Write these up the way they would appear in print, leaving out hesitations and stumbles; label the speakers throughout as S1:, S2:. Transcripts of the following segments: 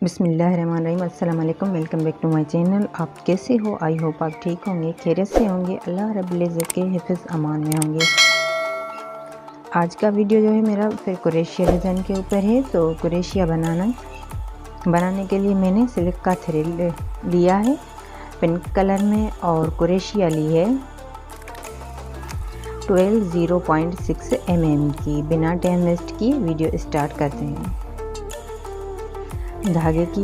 S1: बिस्मिल्लाहिर्रहमानिर्रहीम। अस्सलाम वालेकुम, welcome back to my channel. आप कैसे हो? आई होप आप ठीक होंगे, खैरियत से होंगे, अल्लाह रब्बुल इज़्ज़त के हिफ्ज़ अमान में होंगे। आज का वीडियो जो है मेरा फिर कुरेशिया डिज़ाइन के ऊपर है। तो कुरेशिया बनाने के लिए मैंने सिल्क का थ्रेड लिया है पिंक कलर में, और कुरेशिया ली है 12.06 mm की। बिना टाइम वेस्ट की वीडियो स्टार्ट करते हैं। धागे की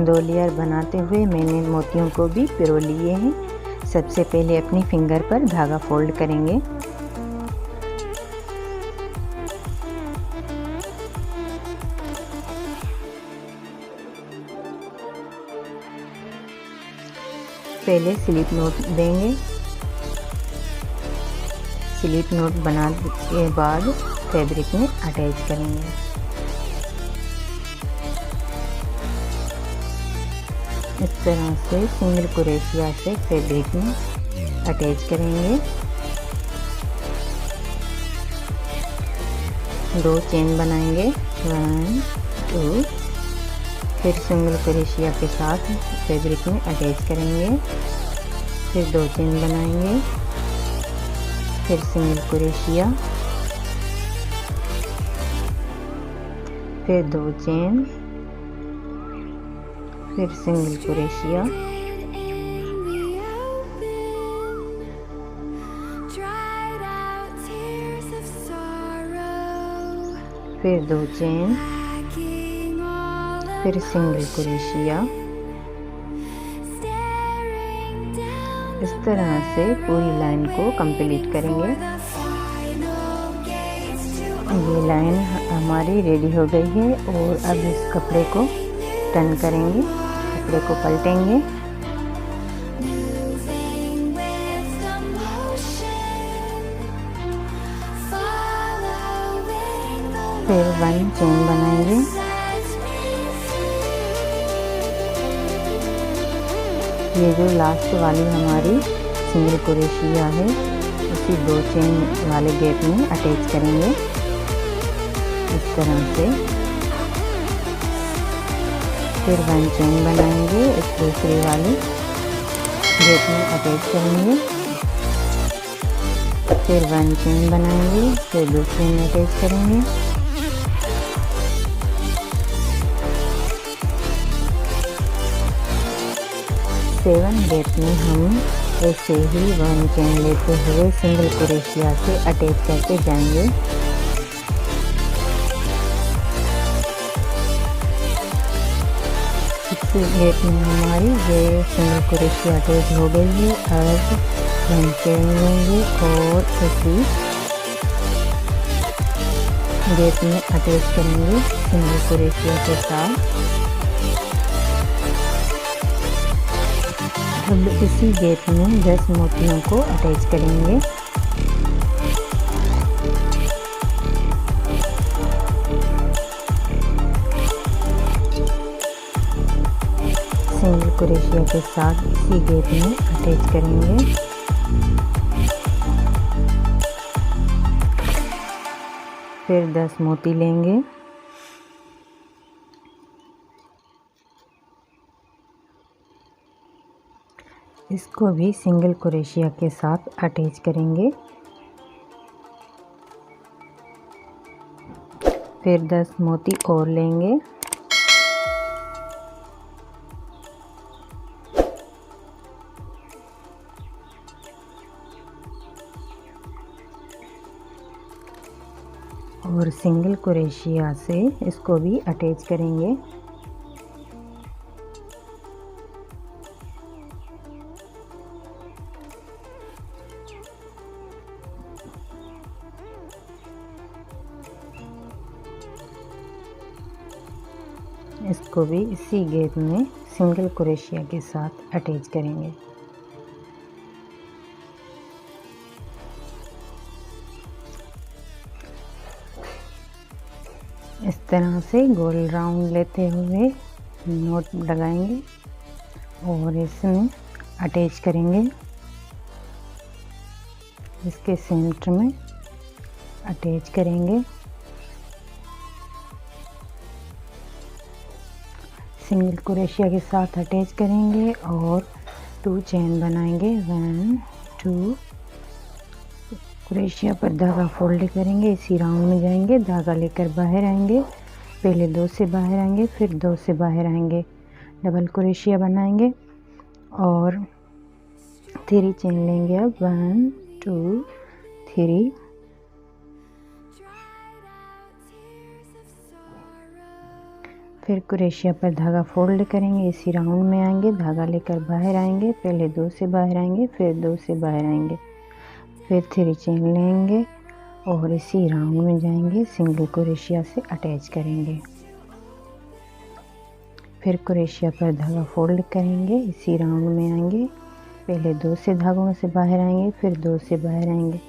S1: 2 लेयर बनाते हुए मैंने मोतियों को भी पिरो लिए हैं। सबसे पहले अपनी फिंगर पर धागा फोल्ड करेंगे। पहले स्लिप नॉट देंगे। स्लिप नॉट बनाने के बाद फैब्रिक में अटैच करेंगे। इस तरह से सिंगल कुरेशिया से फैब्रिक में अटैच करेंगे। 2 चेन बनाएंगे, 1 2, फिर सिंगल कुरेशिया के साथ फैब्रिक में अटैच करेंगे। फिर 2 चेन बनाएंगे, फिर सिंगल कुरेशिया, फिर 2 चेन, फिर सिंगल कुरेशिया, फिर 2 चेन, फिर सिंगल कुरेशिया। इस तरह से पूरी लाइन को कंप्लीट करेंगे। ये लाइन हमारी रेडी हो गई है, और अब इस कपड़े को टर्न करेंगे, कपड़े को पलटेंगे। फिर 1 चेन बनाएंगे, ये जो लास्ट वाली हमारी सिंगल कुरेशिया है उसी 2 चेन वाले गैप में अटैच करेंगे इस तरह से। फिर 1 चेन बनाएंगे, इस दूसरी वाली गैप में अटैच करेंगे। फिर 1 चेन बनाएंगे, फिर दूसरे में अटैच करेंगे। सेवन गैप में हम ऐसे ही 1 चेन लेते हुए सिंगल कुरेशिया से अटैच करके जाएंगे। इस गैप में हमारी ये सिंगल कुरेशिया अटैच हो गई है। अब 1 चेन लेंगे और इसी गैप में अटैच करेंगे सिंगल कुरेशिया के साथ। अब इसी गैप में 10 मोतियों को अटैच करेंगे। सिंगल कुरेशिया के साथ इसी गैप में अटैच करेंगे। फिर 10 मोती लेंगे, इसको भी सिंगल कुरेशिया के साथ अटैच करेंगे। फिर 10 मोती और लेंगे, और सिंगल कुरेशिया से इसको भी अटैच करेंगे। इसको भी इसी गैप में सिंगल कुरेशिया के साथ अटैच करेंगे। इस तरह से गोल राउंड लेते हुए नॉट लगाएंगे और इसमें अटैच करेंगे। इसके सेंटर में अटैच करेंगे। सिंगल क्रोशिया के साथ अटैच करेंगे और 2 चेन बनाएंगे। 1 2 क्रोशिया पर धागा फोल्ड करेंगे, इसी राउंड में जाएंगे, धागा लेकर बाहर आएंगे, पहले 2 से बाहर आएंगे, फिर 2 से बाहर आएंगे, डबल क्रोशिया बनाएंगे और 3 चेन लेंगे। अब 1 2 3 फिर क्रोशिया पर धागा फोल्ड करेंगे, इसी राउंड में आएंगे, धागा लेकर बाहर आएंगे, पहले 2 से बाहर आएंगे, फिर 2 से बाहर आएंगे, फिर 3 चेन लेंगे और इसी राउंड में जाएंगे, सिंगल क्रोशिया से अटैच करेंगे। फिर क्रोशिया पर धागा फोल्ड करेंगे, इसी राउंड में आएंगे, पहले 2 से धागों में से बाहर आएंगे, फिर 2 से बाहर आएंगे,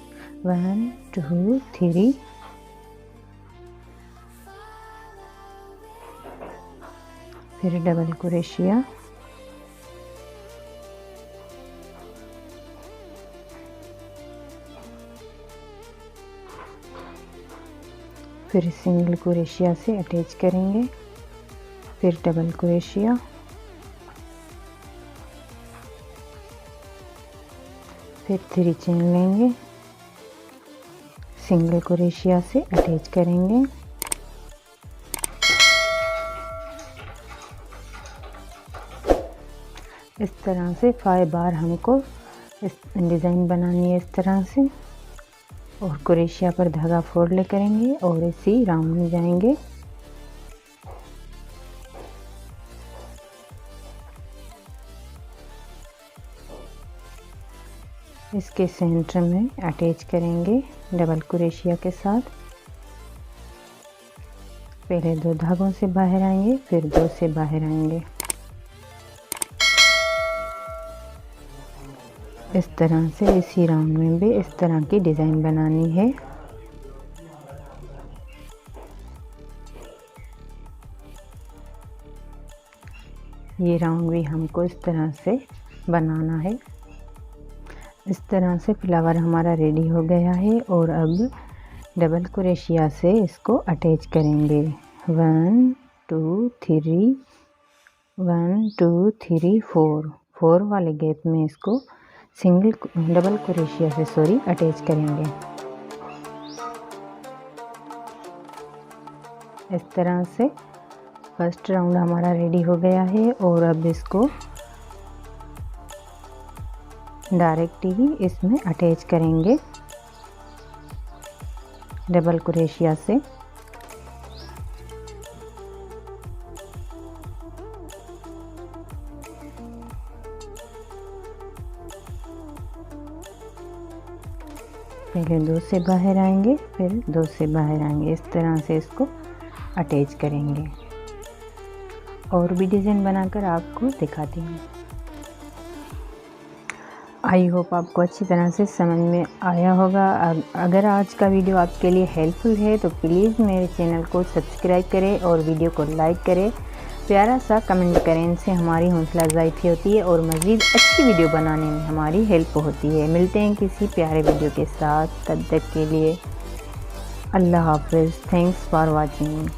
S1: 1 2 3 फिर डबल क्रोशिया, फिर सिंगल क्रोशिया से अटैच करेंगे, फिर डबल क्रोशिया, फिर 3 चेन लेंगे, सिंगल क्रोशिया से अटैच करेंगे, इस तरह से 5 बार हमको इस डिज़ाइन बनानी है इस तरह से। और क्रोशिया पर धागा फोल्ड करेंगे और इसी राउंड में जाएंगे, इसके सेंटर में अटैच करेंगे डबल क्रोशिया के साथ, पहले 2 धागों से बाहर आएंगे, फिर 2 से बाहर आएंगे, इस तरह से इसी राउंड में भी इस तरह की डिज़ाइन बनानी है। ये राउंड भी हमको इस तरह से बनाना है। इस तरह से फ्लावर हमारा रेडी हो गया है और अब डबल क्रोशिया से इसको अटैच करेंगे। 1 2 3 1 2 3 4 वाले गैप में इसको डबल क्रोशिया से अटैच करेंगे। इस तरह से फर्स्ट राउंड हमारा रेडी हो गया है और अब इसको डायरेक्ट ही इसमें अटैच करेंगे डबल क्रोशिया से। पहले 2 से बाहर आएंगे, फिर 2 से बाहर आएंगे, इस तरह से इसको अटैच करेंगे। और भी डिज़ाइन बनाकर आपको दिखाती हूँ। आई होप आपको अच्छी तरह से समझ में आया होगा। अगर आज का वीडियो आपके लिए हेल्पफुल है तो प्लीज़ मेरे चैनल को सब्सक्राइब करें और वीडियो को लाइक करें, प्यारा सा कमेंट करें, इनसे हमारी हौसला अफजाई होती है और मज़ीद अच्छी वीडियो बनाने में हमारी हेल्प होती है। मिलते हैं किसी प्यारे वीडियो के साथ, तब तक के लिए अल्लाह हाफ़िज़। Thanks for watching.